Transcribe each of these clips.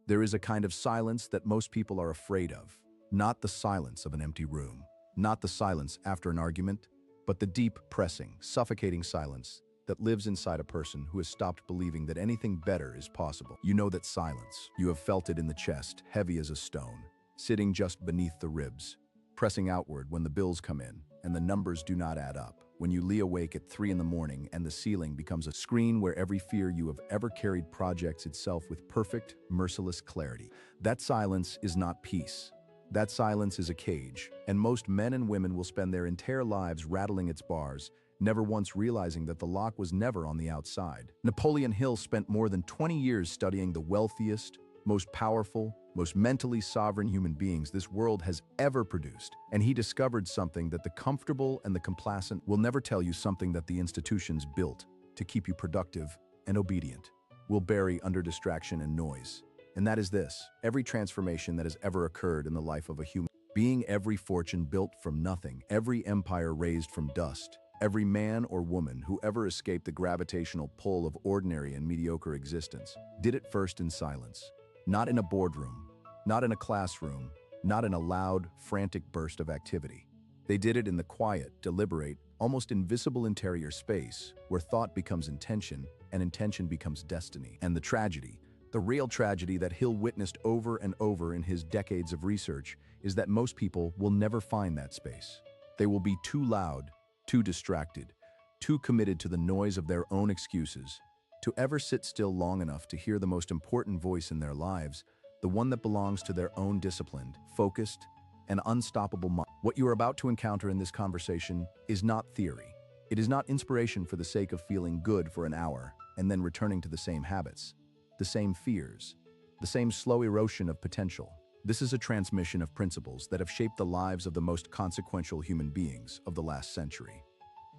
There is a kind of silence that most people are afraid of. Not the silence of an empty room, not the silence after an argument, but the deep, pressing, suffocating silence that lives inside a person who has stopped believing that anything better is possible. You know that silence. You have felt it in the chest, heavy as a stone, sitting just beneath the ribs, pressing outward when the bills come in and the numbers do not add up. When you lie awake at 3 in the morning and the ceiling becomes a screen where every fear you have ever carried projects itself with perfect, merciless clarity. That silence is not peace. That silence is a cage, and most men and women will spend their entire lives rattling its bars, never once realizing that the lock was never on the outside. Napoleon Hill spent more than 20 years studying the wealthiest, most powerful, most mentally sovereign human beings this world has ever produced. And he discovered something that the comfortable and the complacent will never tell you, something that the institutions built to keep you productive and obedient will bury under distraction and noise. And that is this: every transformation that has ever occurred in the life of a human being, every fortune built from nothing, every empire raised from dust, every man or woman who ever escaped the gravitational pull of ordinary and mediocre existence, did it first in silence. Not in a boardroom, not in a classroom, not in a loud, frantic burst of activity. They did it in the quiet, deliberate, almost invisible interior space where thought becomes intention and intention becomes destiny. And the tragedy, the real tragedy that Hill witnessed over and over in his decades of research, is that most people will never find that space. They will be too loud, too distracted, too committed to the noise of their own excuses, to ever sit still long enough to hear the most important voice in their lives, the one that belongs to their own disciplined, focused, and unstoppable mind. What you are about to encounter in this conversation is not theory. It is not inspiration for the sake of feeling good for an hour and then returning to the same habits, the same fears, the same slow erosion of potential. This is a transmission of principles that have shaped the lives of the most consequential human beings of the last century.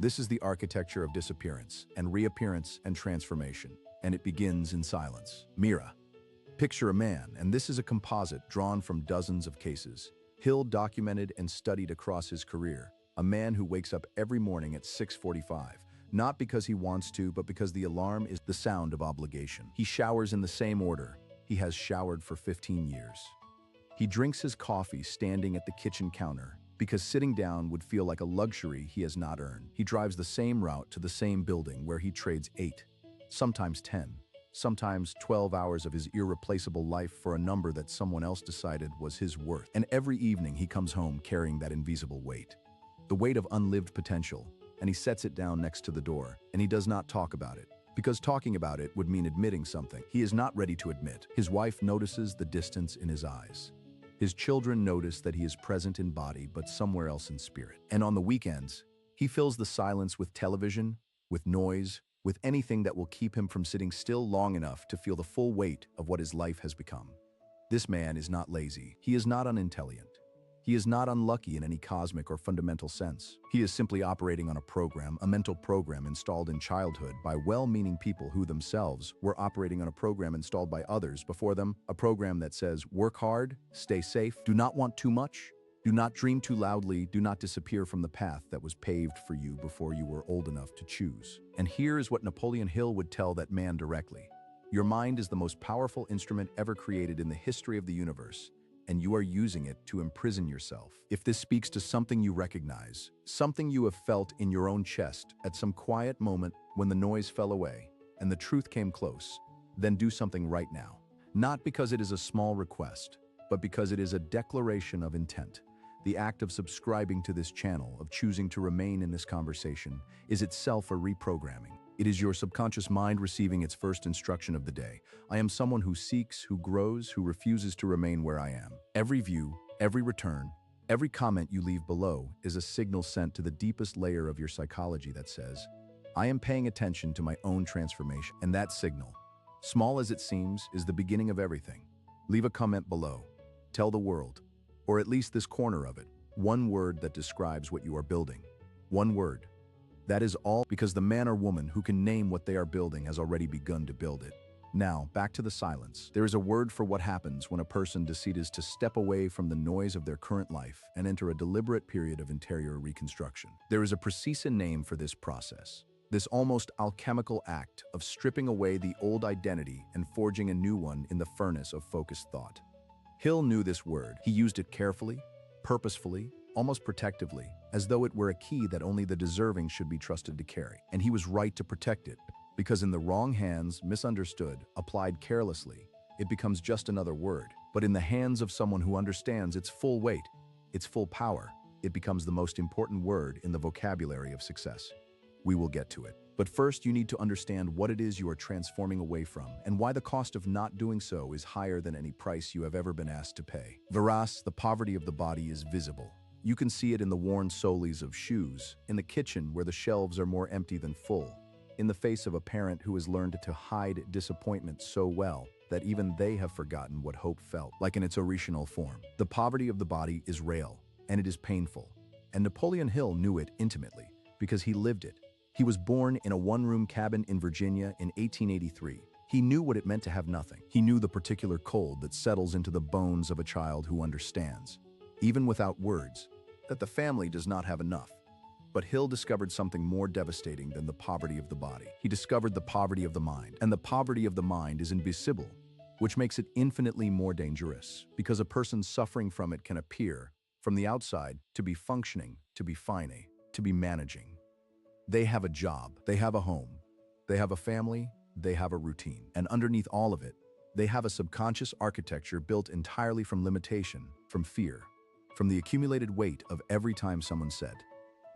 This is the architecture of disappearance and reappearance and transformation, and it begins in silence. Mira. Picture a man, and this is a composite drawn from dozens of cases. Hill documented and studied across his career. A man who wakes up every morning at 6:45, not because he wants to, but because the alarm is the sound of obligation. He showers in the same order he has showered for 15 years. He drinks his coffee standing at the kitchen counter, because sitting down would feel like a luxury he has not earned. He drives the same route to the same building where he trades 8, sometimes 10, sometimes 12 hours of his irreplaceable life for a number that someone else decided was his worth. And every evening he comes home carrying that invisible weight, the weight of unlived potential, and he sets it down next to the door, and he does not talk about it, because talking about it would mean admitting something he is not ready to admit. His wife notices the distance in his eyes. His children notice that he is present in body but somewhere else in spirit. And on the weekends, he fills the silence with television, with noise, with anything that will keep him from sitting still long enough to feel the full weight of what his life has become. This man is not lazy. He is not unintelligent. He is not unlucky in any cosmic or fundamental sense. He is simply operating on a program, a mental program installed in childhood by well-meaning people who themselves were operating on a program installed by others before them, a program that says, work hard, stay safe, do not want too much, do not dream too loudly, do not disappear from the path that was paved for you before you were old enough to choose. And here is what Napoleon Hill would tell that man directly. Your mind is the most powerful instrument ever created in the history of the universe, and you are using it to imprison yourself. If this speaks to something you recognize, something you have felt in your own chest at some quiet moment when the noise fell away and the truth came close, then do something right now. Not because it is a small request, but because it is a declaration of intent. The act of subscribing to this channel, of choosing to remain in this conversation, is itself a reprogramming. It is your subconscious mind receiving its first instruction of the day. I am someone who seeks, who grows, who refuses to remain where I am. Every view, every return, every comment you leave below is a signal sent to the deepest layer of your psychology that says, I am paying attention to my own transformation. And that signal, small as it seems, is the beginning of everything. Leave a comment below. Tell the world, or at least this corner of it, one word that describes what you are building. One word. That is all, because the man or woman who can name what they are building has already begun to build it. Now, back to the silence. There is a word for what happens when a person decides to step away from the noise of their current life and enter a deliberate period of interior reconstruction. There is a precise name for this process. this almost alchemical act of stripping away the old identity and forging a new one in the furnace of focused thought. Hill knew this word. He used it carefully, purposefully, almost protectively, as though it were a key that only the deserving should be trusted to carry. And he was right to protect it, because in the wrong hands, misunderstood, applied carelessly, it becomes just another word. But in the hands of someone who understands its full weight, its full power, it becomes the most important word in the vocabulary of success. We will get to it. But first, you need to understand what it is you are transforming away from and why the cost of not doing so is higher than any price you have ever been asked to pay. Verás, the poverty of the body is visible. You can see it in the worn soles of shoes, in the kitchen where the shelves are more empty than full, in the face of a parent who has learned to hide disappointment so well that even they have forgotten what hope felt like in its original form. The poverty of the body is real, and it is painful. And Napoleon Hill knew it intimately because he lived it. He was born in a one-room cabin in Virginia in 1883. He knew what it meant to have nothing. He knew the particular cold that settles into the bones of a child who understands, even without words, that the family does not have enough. But Hill discovered something more devastating than the poverty of the body. He discovered the poverty of the mind, and the poverty of the mind is invisible, which makes it infinitely more dangerous, because a person suffering from it can appear, from the outside, to be functioning, to be fine, to be managing. They have a job, they have a home, they have a family, they have a routine. And underneath all of it, they have a subconscious architecture built entirely from limitation, from fear, from the accumulated weight of every time someone said,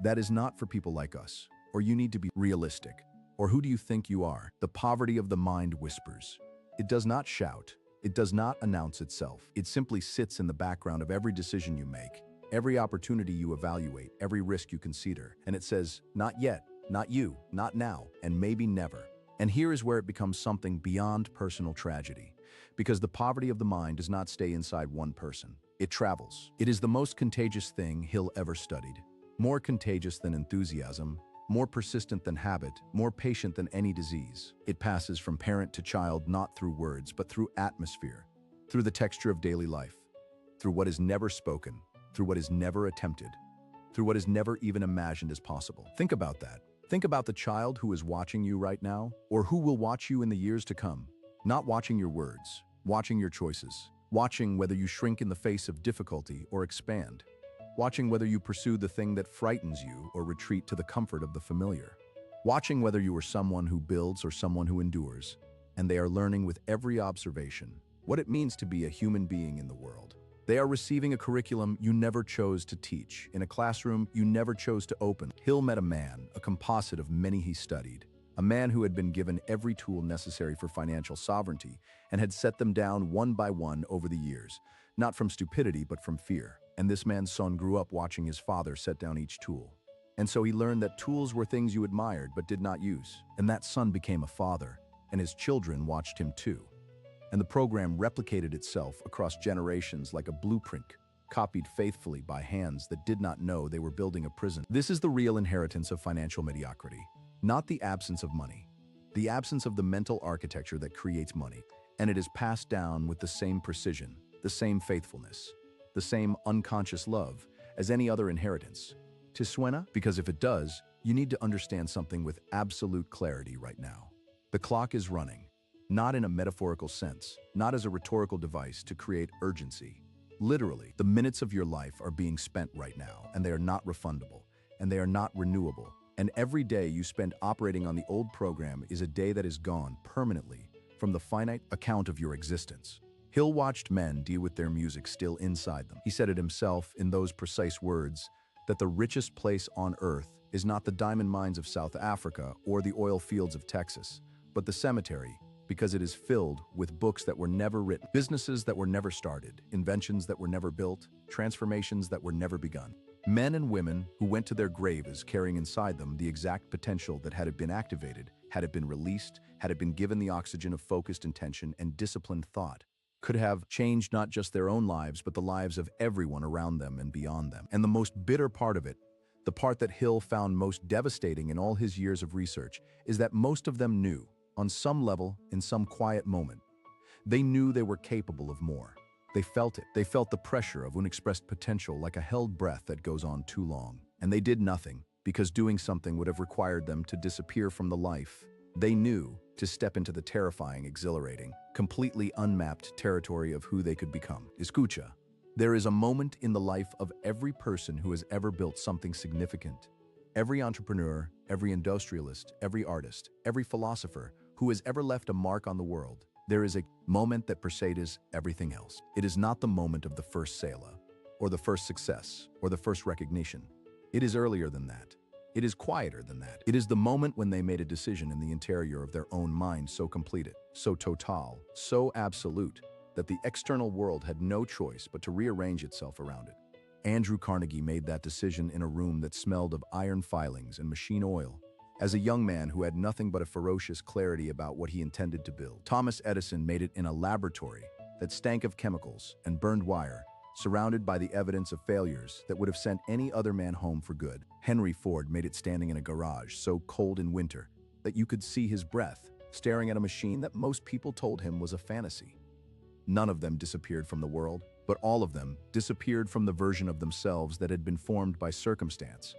"That is not for people like us," or "You need to be realistic," or "Who do you think you are?" The poverty of the mind whispers. It does not shout. It does not announce itself. It simply sits in the background of every decision you make, every opportunity you evaluate, every risk you consider. And it says, "Not yet, not you, not now, and maybe never." And here is where it becomes something beyond personal tragedy, because the poverty of the mind does not stay inside one person. It travels. It is the most contagious thing Hill ever studied. More contagious than enthusiasm, more persistent than habit, more patient than any disease. It passes from parent to child not through words, but through atmosphere, through the texture of daily life, through what is never spoken, through what is never attempted, through what is never even imagined as possible. Think about that. Think about the child who is watching you right now, or who will watch you in the years to come. Not watching your words, watching your choices, watching whether you shrink in the face of difficulty or expand, watching whether you pursue the thing that frightens you or retreat to the comfort of the familiar, watching whether you are someone who builds or someone who endures, and they are learning with every observation what it means to be a human being in the world. They are receiving a curriculum you never chose to teach, in a classroom you never chose to open. Hill met a man, a composite of many he studied, a man who had been given every tool necessary for financial sovereignty and had set them down one by one over the years, not from stupidity but from fear. And this man's son grew up watching his father set down each tool. And so he learned that tools were things you admired but did not use. And that son became a father, and his children watched him too. And the program replicated itself across generations like a blueprint, copied faithfully by hands that did not know they were building a prison. This is the real inheritance of financial mediocrity, not the absence of money, the absence of the mental architecture that creates money. And it is passed down with the same precision, the same faithfulness, the same unconscious love as any other inheritance. ¿Te suena? Because if it does, you need to understand something with absolute clarity right now. The clock is running. Not in a metaphorical sense, not as a rhetorical device to create urgency. Literally, the minutes of your life are being spent right now, and they are not refundable, and they are not renewable. And every day you spend operating on the old program is a day that is gone permanently from the finite account of your existence. Hill watched men deal with their music still inside them. He said it himself in those precise words, that the richest place on earth is not the diamond mines of South Africa or the oil fields of Texas, but the cemetery, because it is filled with books that were never written, businesses that were never started, inventions that were never built, transformations that were never begun. Men and women who went to their graves carrying inside them the exact potential that had it been activated, had it been released, had it been given the oxygen of focused intention and disciplined thought, could have changed not just their own lives, but the lives of everyone around them and beyond them. And the most bitter part of it, the part that Hill found most devastating in all his years of research, is that most of them knew, on some level, in some quiet moment, they knew they were capable of more. They felt it. They felt the pressure of unexpressed potential like a held breath that goes on too long. And they did nothing. because doing something would have required them to disappear from the life they knew, to step into the terrifying, exhilarating, completely unmapped territory of who they could become. Escucha. There is a moment in the life of every person who has ever built something significant. Every entrepreneur, every industrialist, every artist, every philosopher who has ever left a mark on the world. There is a moment that precedes everything else. It is not the moment of the first sale, or the first success, or the first recognition. It is earlier than that. It is quieter than that. It is the moment when they made a decision in the interior of their own mind so completed, so total, so absolute, that the external world had no choice but to rearrange itself around it. Andrew Carnegie made that decision in a room that smelled of iron filings and machine oil, as a young man who had nothing but a ferocious clarity about what he intended to build. Thomas Edison made it in a laboratory that stank of chemicals and burned wire, surrounded by the evidence of failures that would have sent any other man home for good. Henry Ford made it standing in a garage so cold in winter that you could see his breath, staring at a machine that most people told him was a fantasy. None of them disappeared from the world, but all of them disappeared from the version of themselves that had been formed by circumstance,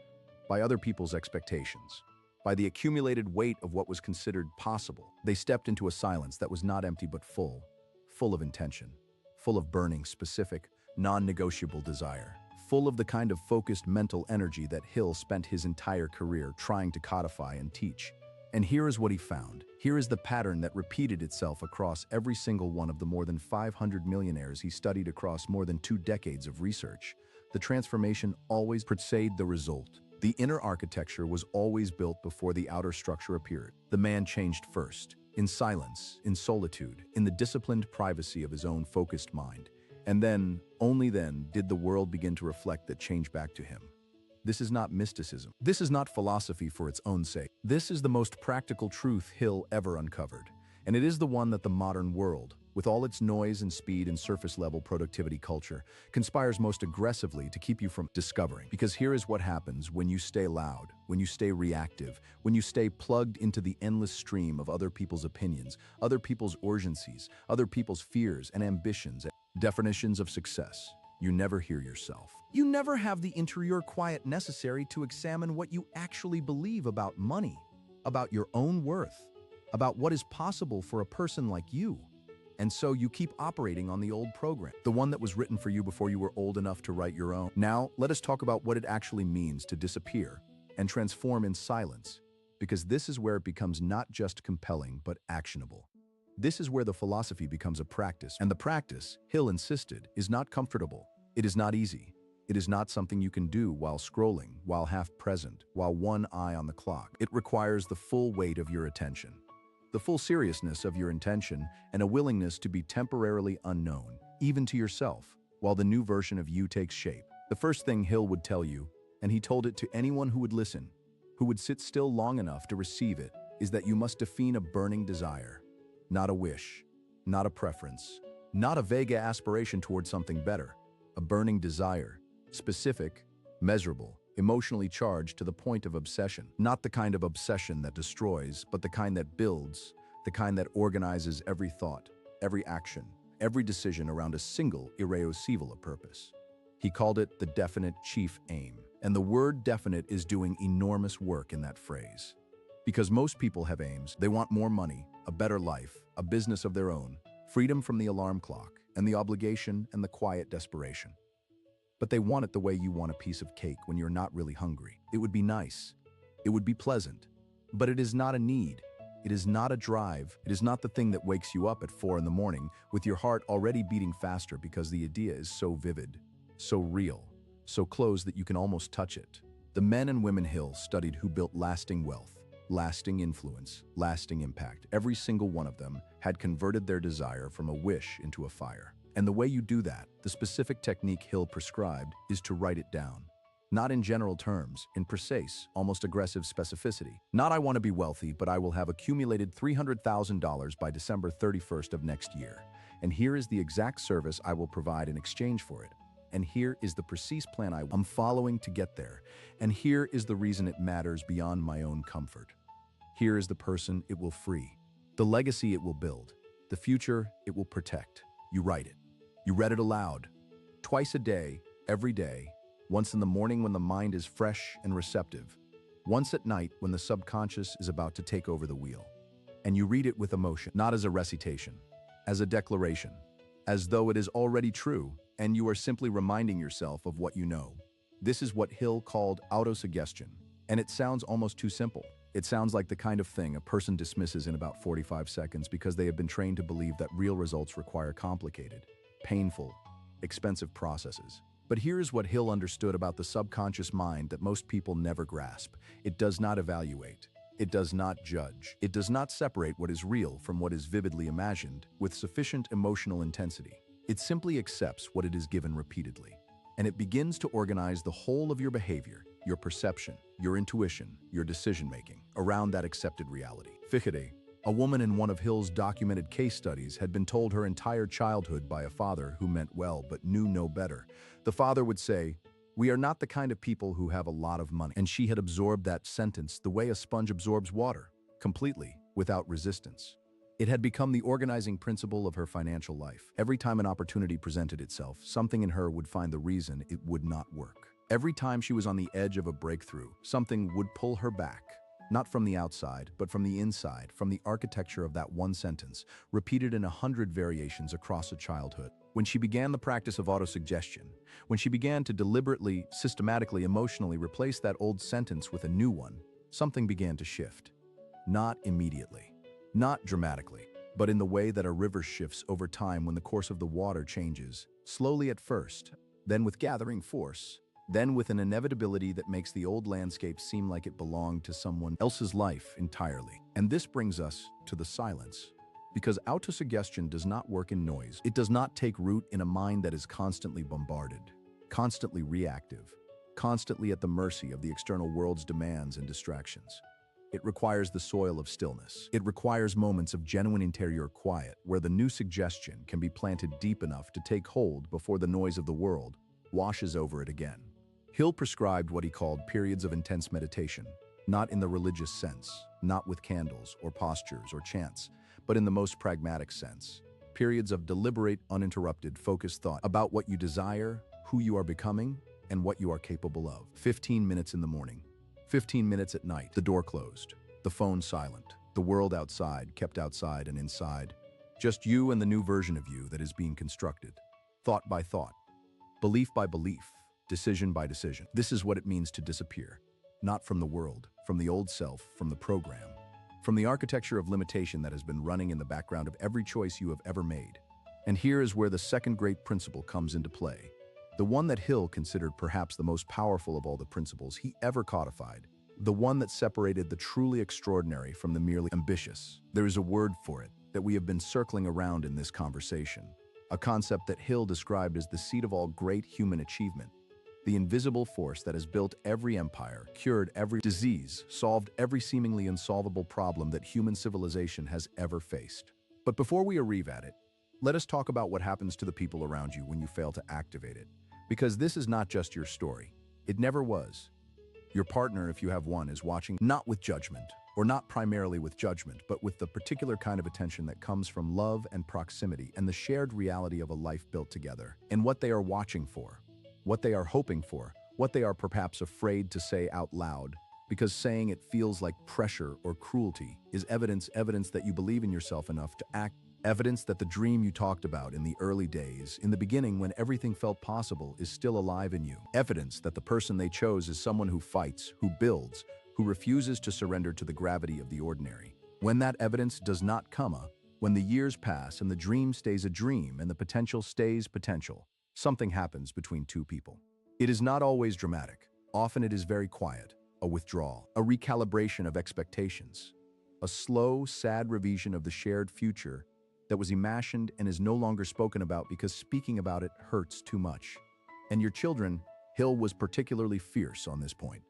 by other people's expectations, by the accumulated weight of what was considered possible. They stepped into a silence that was not empty but full of intention, full of burning, specific, non-negotiable desire, full of the kind of focused mental energy that Hill spent his entire career trying to codify and teach. And here is what he found. Here is the pattern that repeated itself across every single one of the more than 500 millionaires he studied across more than 2 decades of research. The transformation always preceded the result. The inner architecture was always built before the outer structure appeared. The man changed first, in silence, in solitude, in the disciplined privacy of his own focused mind. And then, only then, did the world begin to reflect that change back to him. This is not mysticism. This is not philosophy for its own sake. This is the most practical truth Hill ever uncovered. And it is the one that the modern world, with all its noise and speed and surface-level productivity culture, conspires most aggressively to keep you from discovering. Because here is what happens when you stay loud, when you stay reactive, when you stay plugged into the endless stream of other people's opinions, other people's urgencies, other people's fears and ambitions, definitions of success. You never hear yourself. You never have the interior quiet necessary to examine what you actually believe about money, about your own worth, about what is possible for a person like you. And so you keep operating on the old program, the one that was written for you before you were old enough to write your own. Now, let us talk about what it actually means to disappear and transform in silence, because this is where it becomes not just compelling, but actionable. This is where the philosophy becomes a practice, and the practice, Hill insisted, is not comfortable. It is not easy. It is not something you can do while scrolling, while half present, while one eye on the clock. It requires the full weight of your attention, the full seriousness of your intention, and a willingness to be temporarily unknown, even to yourself, while the new version of you takes shape. The first thing Hill would tell you, and he told it to anyone who would listen, who would sit still long enough to receive it, is that you must define a burning desire. Not a wish, not a preference, not a vague aspiration toward something better. A burning desire, specific, measurable, emotionally charged to the point of obsession. Not the kind of obsession that destroys, but the kind that builds, the kind that organizes every thought, every action, every decision around a single, irreducible purpose. He called it the definite chief aim. And the word definite is doing enormous work in that phrase. Because most people have aims. They want more money, a better life, a business of their own, freedom from the alarm clock, and the obligation and the quiet desperation. But they want it the way you want a piece of cake when you're not really hungry. It would be nice. It would be pleasant. But it is not a need. It is not a drive. It is not the thing that wakes you up at 4 in the morning with your heart already beating faster because the idea is so vivid, so real, so close that you can almost touch it. The men and women Hill studied who built lasting wealth, lasting influence, lasting impact. Every single one of them had converted their desire from a wish into a fire. And the way you do that, the specific technique Hill prescribed, is to write it down. Not in general terms, in precise, almost aggressive specificity. Not I want to be wealthy, but I will have accumulated $300,000 by December 31st of next year. And here is the exact service I will provide in exchange for it. And here is the precise plan I'm following to get there. And here is the reason it matters beyond my own comfort. Here is the person it will free, the legacy it will build, the future it will protect. You write it. You read it aloud, twice a day, every day, once in the morning when the mind is fresh and receptive, Once at night when the subconscious is about to take over the wheel. And you read it with emotion, not as a recitation, as a declaration, as though it is already true, and you are simply reminding yourself of what you know. This is what Hill called autosuggestion, and it sounds almost too simple. It sounds like the kind of thing a person dismisses in about 45 seconds because they have been trained to believe that real results require complicated, painful, expensive processes. But here's what Hill understood about the subconscious mind that most people never grasp. It does not evaluate. It does not judge. It does not separate what is real from what is vividly imagined with sufficient emotional intensity. It simply accepts what it is given repeatedly. And it begins to organize the whole of your behavior, your perception, your intuition, your decision-making around that accepted reality. Fíjate, a woman in one of Hill's documented case studies had been told her entire childhood by a father who meant well but knew no better. The father would say, "We are not the kind of people who have a lot of money." And she had absorbed that sentence the way a sponge absorbs water, completely, without resistance. It had become the organizing principle of her financial life. Every time an opportunity presented itself, something in her would find the reason it would not work. Every time she was on the edge of a breakthrough, something would pull her back. Not from the outside, but from the inside, from the architecture of that one sentence, repeated in 100 variations across a childhood. When she began the practice of autosuggestion, when she began to deliberately, systematically, emotionally replace that old sentence with a new one, something began to shift. Not immediately, not dramatically, but in the way that a river shifts over time when the course of the water changes, slowly at first, then with gathering force, then with an inevitability that makes the old landscape seem like it belonged to someone else's life entirely. And this brings us to the silence. Because autosuggestion does not work in noise. It does not take root in a mind that is constantly bombarded, constantly reactive, constantly at the mercy of the external world's demands and distractions. It requires the soil of stillness. It requires moments of genuine interior quiet where the new suggestion can be planted deep enough to take hold before the noise of the world washes over it again. Hill prescribed what he called periods of intense meditation, not in the religious sense, not with candles or postures or chants, but in the most pragmatic sense. Periods of deliberate, uninterrupted, focused thought about what you desire, who you are becoming, and what you are capable of. 15 minutes in the morning, 15 minutes at night, the door closed, the phone silent, the world outside kept outside and inside, just you and the new version of you that is being constructed, thought by thought, belief by belief, decision by decision. This is what it means to disappear, not from the world, from the old self, from the program, from the architecture of limitation that has been running in the background of every choice you have ever made. And here is where the second great principle comes into play, the one that Hill considered perhaps the most powerful of all the principles he ever codified, the one that separated the truly extraordinary from the merely ambitious. There is a word for it that we have been circling around in this conversation, a concept that Hill described as the seat of all great human achievement, the invisible force that has built every empire, cured every disease, solved every seemingly unsolvable problem that human civilization has ever faced. But before we arrive at it, let us talk about what happens to the people around you when you fail to activate it. Because this is not just your story. It never was. Your partner, if you have one, is watching not with judgment, or not primarily with judgment, but with the particular kind of attention that comes from love and proximity and the shared reality of a life built together, and what they are watching for, what they are hoping for, what they are perhaps afraid to say out loud, because saying it feels like pressure or cruelty is evidence that you believe in yourself enough to act, evidence that the dream you talked about in the early days, in the beginning when everything felt possible, is still alive in you, evidence that the person they chose is someone who fights, who builds, who refuses to surrender to the gravity of the ordinary. When that evidence does not come, when the years pass and the dream stays a dream and the potential stays potential, something happens between two people. It is not always dramatic. Often it is very quiet, a withdrawal, a recalibration of expectations, a slow, sad revision of the shared future that was imagined and is no longer spoken about because speaking about it hurts too much. And your children, Hill was particularly fierce on this point.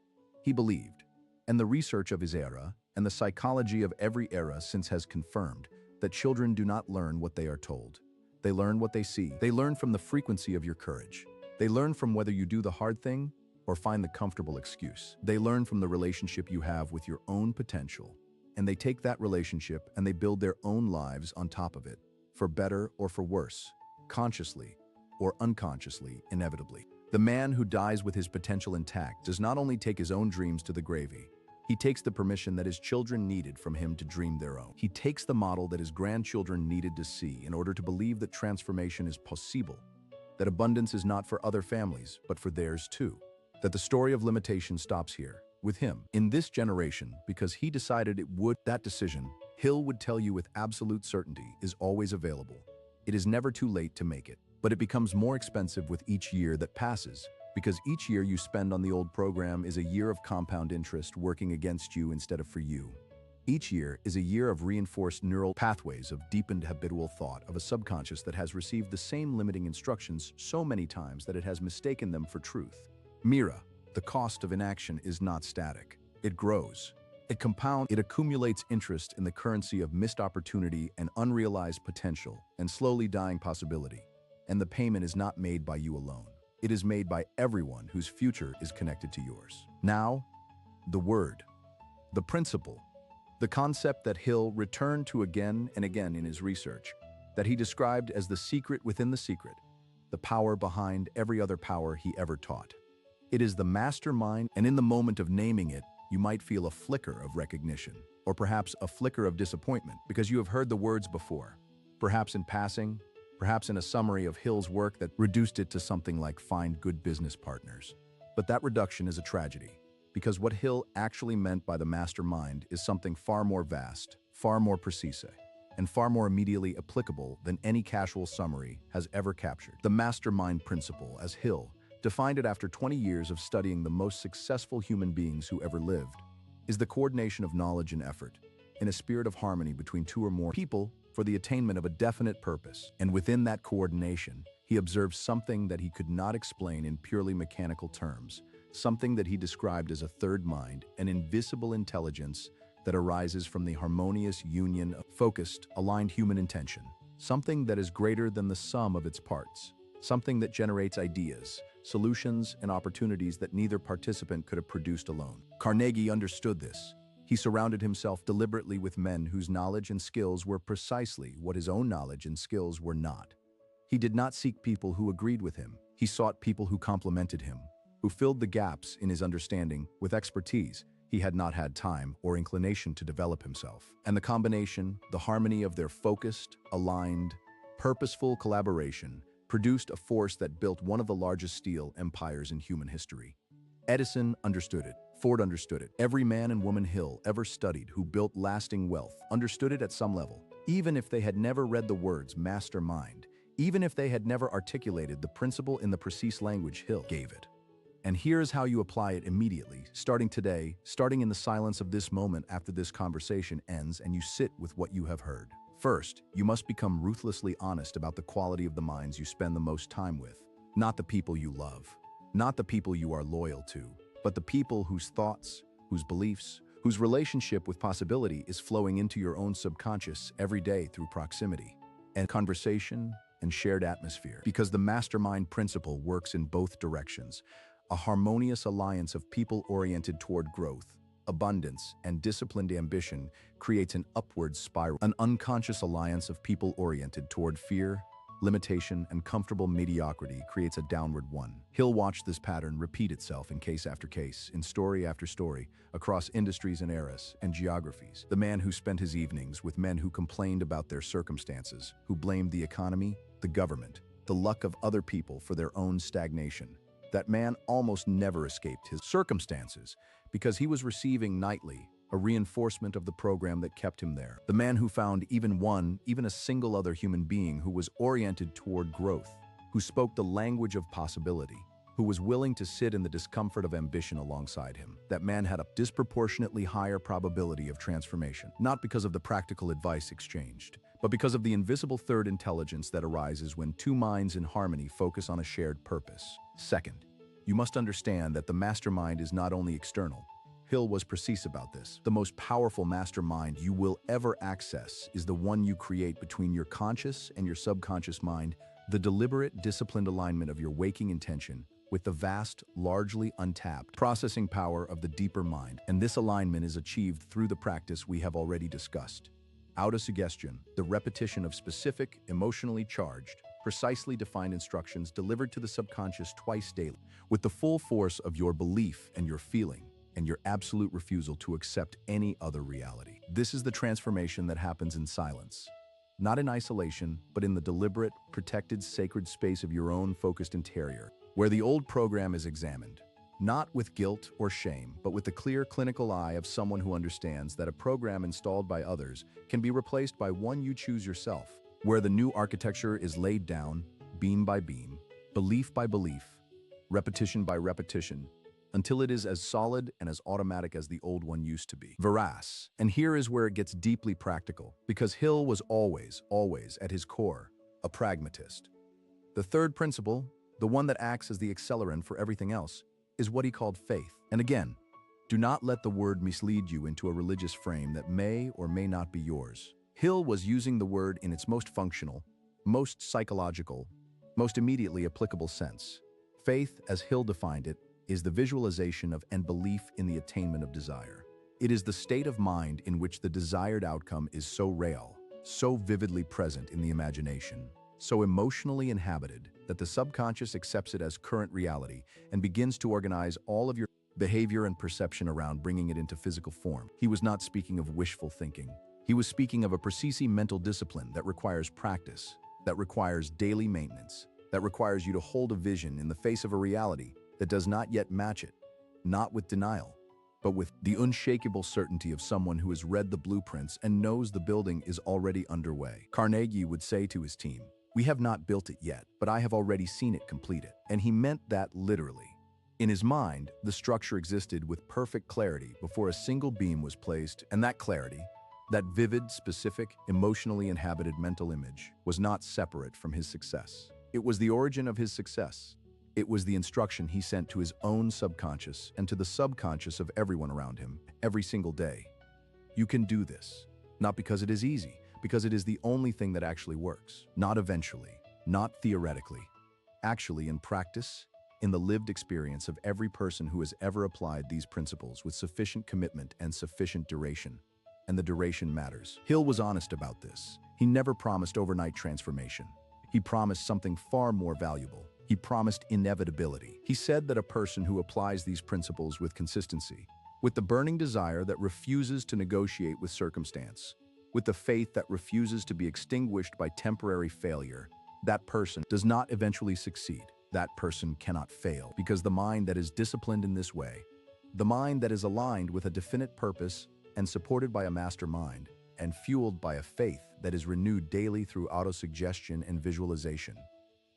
He believed, and the research of his era and the psychology of every era since has confirmed, that children do not learn what they are told. They learn what they see. They learn from the frequency of your courage. They learn from whether you do the hard thing or find the comfortable excuse. They learn from the relationship you have with your own potential. And they take that relationship and they build their own lives on top of it, for better or for worse, consciously or unconsciously, inevitably. The man who dies with his potential intact does not only take his own dreams to the grave, He takes the permission that his children needed from him to dream their own. He takes the model that his grandchildren needed to see in order to believe that transformation is possible, that abundance is not for other families, but for theirs too, that the story of limitation stops here, with him, in this generation, because he decided it would. That decision, Hill would tell you with absolute certainty, is always available. It is never too late to make it, but it becomes more expensive with each year that passes, because each year you spend on the old program is a year of compound interest working against you instead of for you. Each year is a year of reinforced neural pathways of deepened habitual thought of a subconscious that has received the same limiting instructions so many times that it has mistaken them for truth. Mira, the cost of inaction is not static. It grows. It compounds. It accumulates interest in the currency of missed opportunity and unrealized potential and slowly dying possibility. And the payment is not made by you alone. It is made by everyone whose future is connected to yours. Now, the word, the principle, the concept that Hill returned to again and again in his research, that he described as the secret within the secret, the power behind every other power he ever taught. It is the mastermind, and in the moment of naming it, you might feel a flicker of recognition, or perhaps a flicker of disappointment because you have heard the words before, perhaps in passing, perhaps in a summary of Hill's work that reduced it to something like find good business partners. But that reduction is a tragedy, because what Hill actually meant by the mastermind is something far more vast, far more precise, and far more immediately applicable than any casual summary has ever captured. The mastermind principle, as Hill defined it after 20 years of studying the most successful human beings who ever lived, is the coordination of knowledge and effort in a spirit of harmony between two or more people for the attainment of a definite purpose. And within that coordination, he observed something that he could not explain in purely mechanical terms, something that he described as a third mind, an invisible intelligence that arises from the harmonious union of focused, aligned human intention, something that is greater than the sum of its parts, something that generates ideas, solutions, and opportunities that neither participant could have produced alone. Carnegie understood this. He surrounded himself deliberately with men whose knowledge and skills were precisely what his own knowledge and skills were not. He did not seek people who agreed with him. He sought people who complemented him, who filled the gaps in his understanding with expertise he had not had time or inclination to develop himself. And the combination, the harmony of their focused, aligned, purposeful collaboration produced a force that built one of the largest steel empires in human history. Edison understood it. Ford understood it. Every man and woman Hill ever studied who built lasting wealth understood it at some level, even if they had never read the words mastermind, even if they had never articulated the principle in the precise language Hill gave it. And here's how you apply it immediately, starting today, starting in the silence of this moment after this conversation ends and you sit with what you have heard. First, you must become ruthlessly honest about the quality of the minds you spend the most time with, not the people you love, not the people you are loyal to, but the people whose thoughts, whose beliefs, whose relationship with possibility is flowing into your own subconscious every day through proximity and conversation and shared atmosphere. Because the mastermind principle works in both directions. A harmonious alliance of people oriented toward growth, abundance, and disciplined ambition creates an upward spiral. An unconscious alliance of people oriented toward fear, limitation, and comfortable mediocrity creates a downward one. Hill watched this pattern repeat itself in case after case, in story after story, across industries and eras and geographies. The man who spent his evenings with men who complained about their circumstances, who blamed the economy, the government, the luck of other people for their own stagnation. That man almost never escaped his circumstances because he was receiving nightly a reinforcement of the program that kept him there. The man who found even a single other human being who was oriented toward growth, who spoke the language of possibility, who was willing to sit in the discomfort of ambition alongside him. That man had a disproportionately higher probability of transformation, not because of the practical advice exchanged, but because of the invisible third intelligence that arises when two minds in harmony focus on a shared purpose. Second, you must understand that the mastermind is not only external. Hill was precise about this. The most powerful mastermind you will ever access is the one you create between your conscious and your subconscious mind, the deliberate, disciplined alignment of your waking intention with the vast, largely untapped processing power of the deeper mind. And this alignment is achieved through the practice we have already discussed. Autosuggestion, the repetition of specific, emotionally charged, precisely defined instructions delivered to the subconscious twice daily, with the full force of your belief and your feeling. and your absolute refusal to accept any other reality. This is the transformation that happens in silence. Not in isolation, but in the deliberate, protected, sacred space of your own focused interior, where the old program is examined. Not with guilt or shame, but with the clear clinical eye of someone who understands that a program installed by others can be replaced by one you choose yourself, where the new architecture is laid down, beam by beam, belief by belief, repetition by repetition, until it is as solid and as automatic as the old one used to be. Veracity. And here is where it gets deeply practical, because Hill was always, at his core, a pragmatist. The third principle, the one that acts as the accelerant for everything else, is what he called faith. And again, do not let the word mislead you into a religious frame that may or may not be yours. Hill was using the word in its most functional, most psychological, most immediately applicable sense. Faith, as Hill defined it, is the visualization of and belief in the attainment of desire. It is the state of mind in which the desired outcome is so real, so vividly present in the imagination, so emotionally inhabited that the subconscious accepts it as current reality and begins to organize all of your behavior and perception around bringing it into physical form. He was not speaking of wishful thinking. He was speaking of a precise mental discipline that requires practice, that requires daily maintenance, that requires you to hold a vision in the face of a reality that does not yet match it, not with denial, but with the unshakable certainty of someone who has read the blueprints and knows the building is already underway. Carnegie would say to his team, "We have not built it yet, but I have already seen it completed." And he meant that literally. In his mind, the structure existed with perfect clarity before a single beam was placed, and that clarity, that vivid, specific, emotionally inhabited mental image, was not separate from his success. It was the origin of his success. It was the instruction he sent to his own subconscious and to the subconscious of everyone around him every single day. You can do this, not because it is easy, because it is the only thing that actually works. Not eventually, not theoretically. Actually, in practice, in the lived experience of every person who has ever applied these principles with sufficient commitment and sufficient duration. And the duration matters. Hill was honest about this. He never promised overnight transformation. He promised something far more valuable. He promised inevitability. He said that a person who applies these principles with consistency, with the burning desire that refuses to negotiate with circumstance, with the faith that refuses to be extinguished by temporary failure, that person does not eventually succeed. That person cannot fail, because the mind that is disciplined in this way, the mind that is aligned with a definite purpose and supported by a master mind, and fueled by a faith that is renewed daily through autosuggestion and visualization,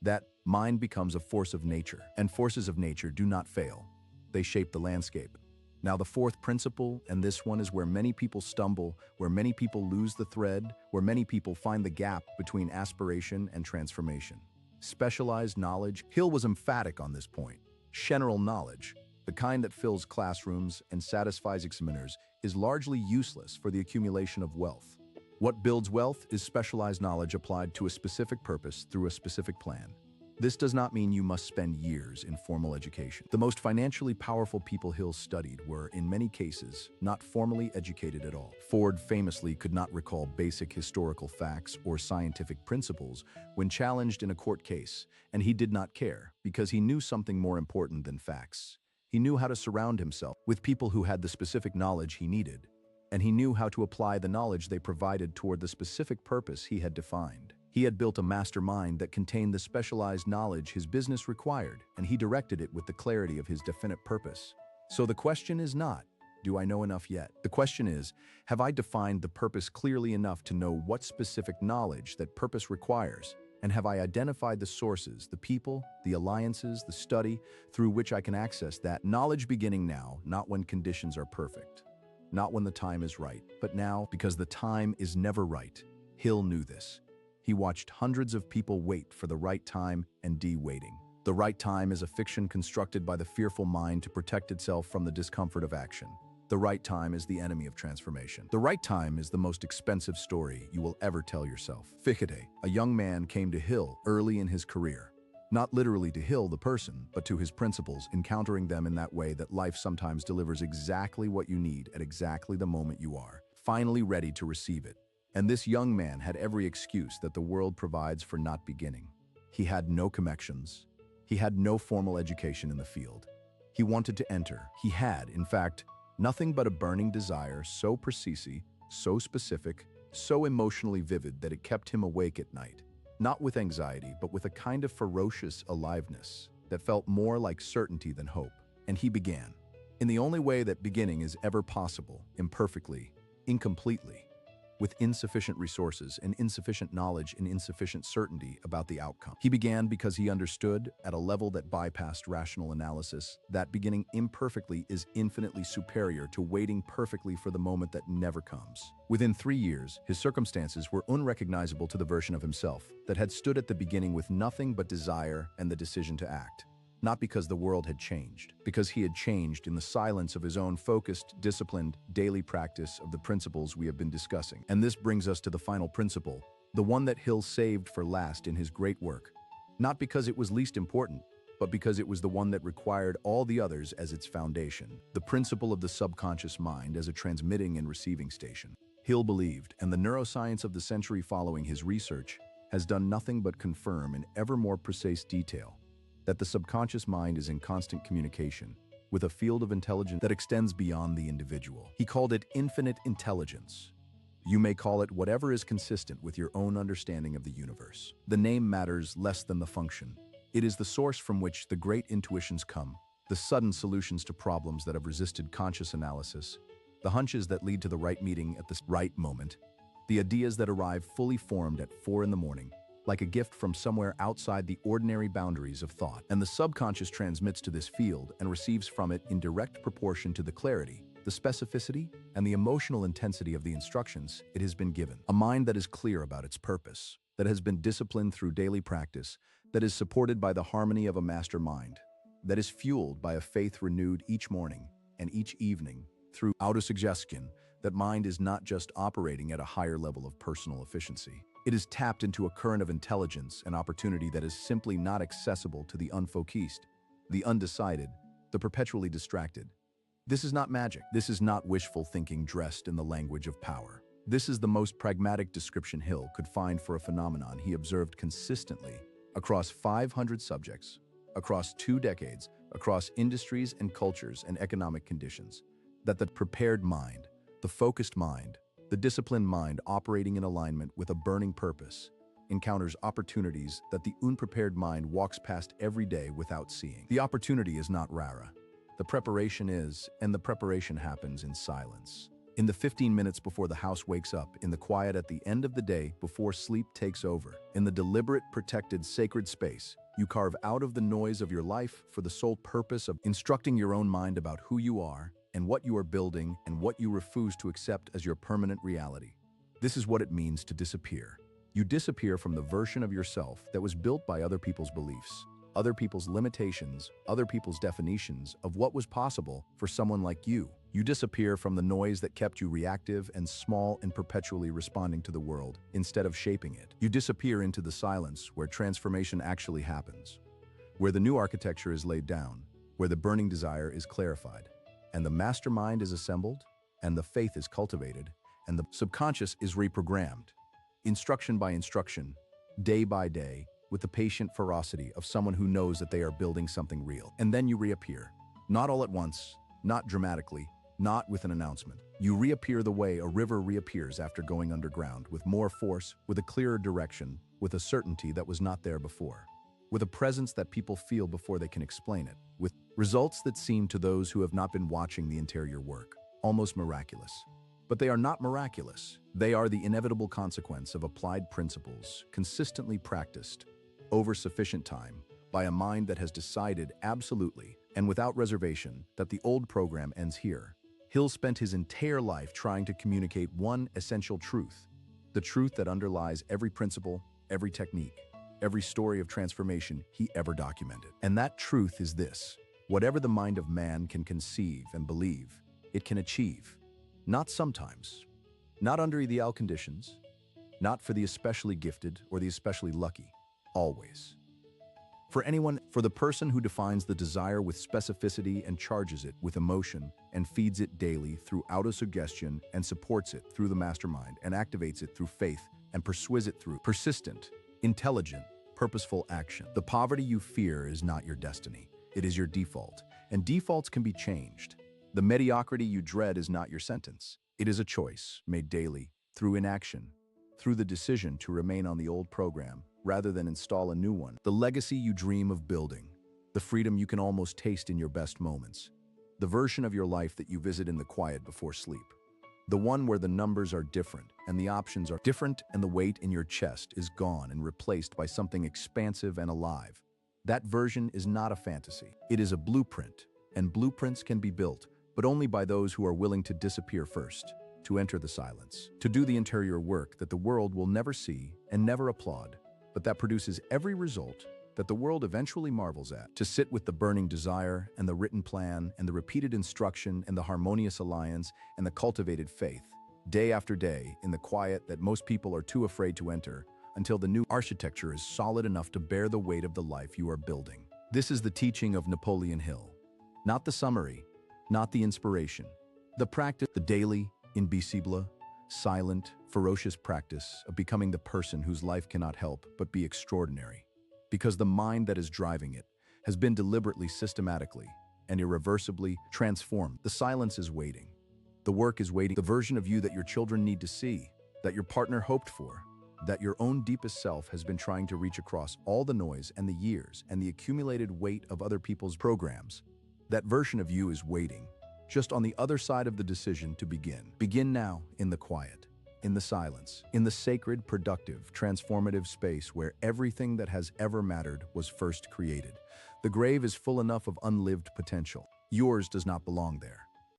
that mind becomes a force of nature, and forces of nature do not fail. They shape the landscape. Now the fourth principle, and this one is where many people stumble, where many people lose the thread, where many people find the gap between aspiration and transformation. Specialized knowledge. Hill was emphatic on this point. General knowledge, the kind that fills classrooms and satisfies examiners, is largely useless for the accumulation of wealth. What builds wealth is specialized knowledge applied to a specific purpose through a specific plan. This does not mean you must spend years in formal education. The most financially powerful people Hill studied were, in many cases, not formally educated at all. Ford famously could not recall basic historical facts or scientific principles when challenged in a court case, and he did not care, because he knew something more important than facts. He knew how to surround himself with people who had the specific knowledge he needed, and he knew how to apply the knowledge they provided toward the specific purpose he had defined. He had built a mastermind that contained the specialized knowledge his business required, and he directed it with the clarity of his definite purpose. So the question is not, do I know enough yet? The question is, have I defined the purpose clearly enough to know what specific knowledge that purpose requires? And have I identified the sources, the people, the alliances, the study through which I can access that knowledge, beginning now, not when conditions are perfect, not when the time is right, but now, because the time is never right. Hill knew this. He watched hundreds of people wait for the right time and waiting. The right time is a fiction constructed by the fearful mind to protect itself from the discomfort of action. The right time is the enemy of transformation. The right time is the most expensive story you will ever tell yourself. Ficade, a young man, came to Hill early in his career. Not literally to Hill the person, but to his principles, encountering them in that way that life sometimes delivers exactly what you need at exactly the moment you are, finally ready to receive it. And this young man had every excuse that the world provides for not beginning. He had no connections. He had no formal education in the field. He wanted to enter. He had, in fact, nothing but a burning desire so precise, so specific, so emotionally vivid that it kept him awake at night. Not with anxiety, but with a kind of ferocious aliveness that felt more like certainty than hope. And he began. In the only way that beginning is ever possible, imperfectly, incompletely, with insufficient resources and insufficient knowledge and insufficient certainty about the outcome. He began because he understood, at a level that bypassed rational analysis, that beginning imperfectly is infinitely superior to waiting perfectly for the moment that never comes. Within 3 years, his circumstances were unrecognizable to the version of himself that had stood at the beginning with nothing but desire and the decision to act. Not because the world had changed, because he had changed in the silence of his own focused, disciplined, daily practice of the principles we have been discussing. And this brings us to the final principle, the one that Hill saved for last in his great work. Not because it was least important, but because it was the one that required all the others as its foundation. The principle of the subconscious mind as a transmitting and receiving station. Hill believed, and the neuroscience of the century following his research has done nothing but confirm in ever more precise detail, that the subconscious mind is in constant communication with a field of intelligence that extends beyond the individual. He called it infinite intelligence. You may call it whatever is consistent with your own understanding of the universe. The name matters less than the function. It is the source from which the great intuitions come, the sudden solutions to problems that have resisted conscious analysis, the hunches that lead to the right meeting at the right moment, the ideas that arrive fully formed at 4 in the morning, like a gift from somewhere outside the ordinary boundaries of thought. And the subconscious transmits to this field and receives from it in direct proportion to the clarity, the specificity, and the emotional intensity of the instructions it has been given. A mind that is clear about its purpose, that has been disciplined through daily practice, that is supported by the harmony of a master mind, that is fueled by a faith renewed each morning and each evening through autosuggestion. That mind is not just operating at a higher level of personal efficiency. It is tapped into a current of intelligence and opportunity that is simply not accessible to the unfocused, the undecided, the perpetually distracted. This is not magic. This is not wishful thinking dressed in the language of power. This is the most pragmatic description Hill could find for a phenomenon he observed consistently across 500 subjects, across 2 decades, across industries and cultures and economic conditions. That the prepared mind, the focused mind, the disciplined mind operating in alignment with a burning purpose encounters opportunities that the unprepared mind walks past every day without seeing. The opportunity is not rara. The preparation is, and the preparation happens in silence. In the 15 minutes before the house wakes up, in the quiet at the end of the day before sleep takes over, in the deliberate, protected, sacred space, you carve out of the noise of your life for the sole purpose of instructing your own mind about who you are and what you are building and what you refuse to accept as your permanent reality. This is what it means to disappear. You disappear from the version of yourself that was built by other people's beliefs, other people's limitations, other people's definitions of what was possible for someone like you. You disappear from the noise that kept you reactive and small and perpetually responding to the world instead of shaping it. You disappear into the silence where transformation actually happens, where the new architecture is laid down, where the burning desire is clarified, and the mastermind is assembled, and the faith is cultivated, and the subconscious is reprogrammed, instruction by instruction, day by day, with the patient ferocity of someone who knows that they are building something real. And then you reappear. Not all at once, not dramatically, not with an announcement. You reappear the way a river reappears after going underground, with more force, with a clearer direction, with a certainty that was not there before, with a presence that people feel before they can explain it, with results that seem to those who have not been watching the interior work almost miraculous. But they are not miraculous. They are the inevitable consequence of applied principles consistently practiced over sufficient time by a mind that has decided absolutely and without reservation that the old program ends here. Hill spent his entire life trying to communicate one essential truth, the truth that underlies every principle, every technique, every story of transformation he ever documented. And that truth is this: whatever the mind of man can conceive and believe, it can achieve. Not sometimes, not under ideal conditions, not for the especially gifted or the especially lucky, always. For the person who defines the desire with specificity and charges it with emotion and feeds it daily through autosuggestion and supports it through the mastermind and activates it through faith and pursues it through persistent, intelligent, purposeful action. The poverty you fear is not your destiny. It is your default. and defaults can be changed. The mediocrity you dread is not your sentence. It is a choice made daily, through inaction, through the decision to remain on the old program rather than install a new one. The legacy you dream of building, the freedom you can almost taste in your best moments, the version of your life that you visit in the quiet before sleep. The one where the numbers are different and the options are different and the weight in your chest is gone and replaced by something expansive and alive. That version is not a fantasy. It is a blueprint, and blueprints can be built, but only by those who are willing to disappear first, to enter the silence, to do the interior work that the world will never see and never applaud, but that produces every result that the world eventually marvels at, to sit with the burning desire and the written plan and the repeated instruction and the harmonious alliance and the cultivated faith, day after day in the quiet that most people are too afraid to enter until the new architecture is solid enough to bear the weight of the life you are building. This is the teaching of Napoleon Hill. Not the summary, not the inspiration. The practice, the daily, invisible, silent, ferocious practice of becoming the person whose life cannot help but be extraordinary. Because the mind that is driving it has been deliberately, systematically, and irreversibly transformed. The silence is waiting. The work is waiting. The version of you that your children need to see, that your partner hoped for, that your own deepest self has been trying to reach across all the noise and the years and the accumulated weight of other people's programs. That version of you is waiting, just on the other side of the decision to begin. Begin now, in the quiet, in the silence, in the sacred, productive, transformative space where everything that has ever mattered was first created. The grave is full enough of unlived potential. Yours does not belong there.